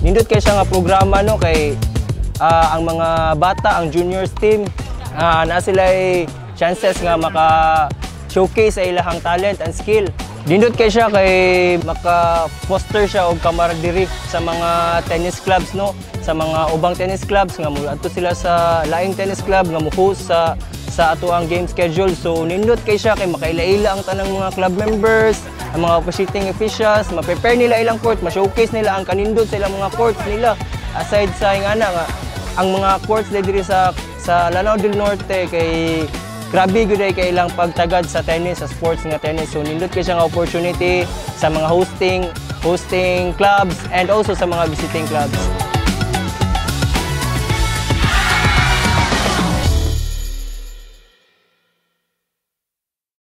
Nindot kay siya nga programa no kay ang mga bata, ang juniors team na sila chances nga maka-showcase sa ilahang talent and skill. Nindot kay siya kay maka-foster siya og camaraderie sa mga tennis clubs no, sa mga ubang tennis clubs nga adto sila sa laing tennis club nga mo-host sa ato ang game schedule. So nindot kay siya kay makaila-ila ang tanang mga club members, ang mga officiating officials, ma-prepare nila ilang court, ma-showcase nila ang kanindot sa ilang mga courts nila. Aside sa nga ang mga courts diri sa Lanao del Norte kay grabe gyud kay ilang pagtagad sa tennis, sa sports nga tennis. So nindot kay siya nga opportunity sa mga hosting clubs and also sa mga visiting clubs.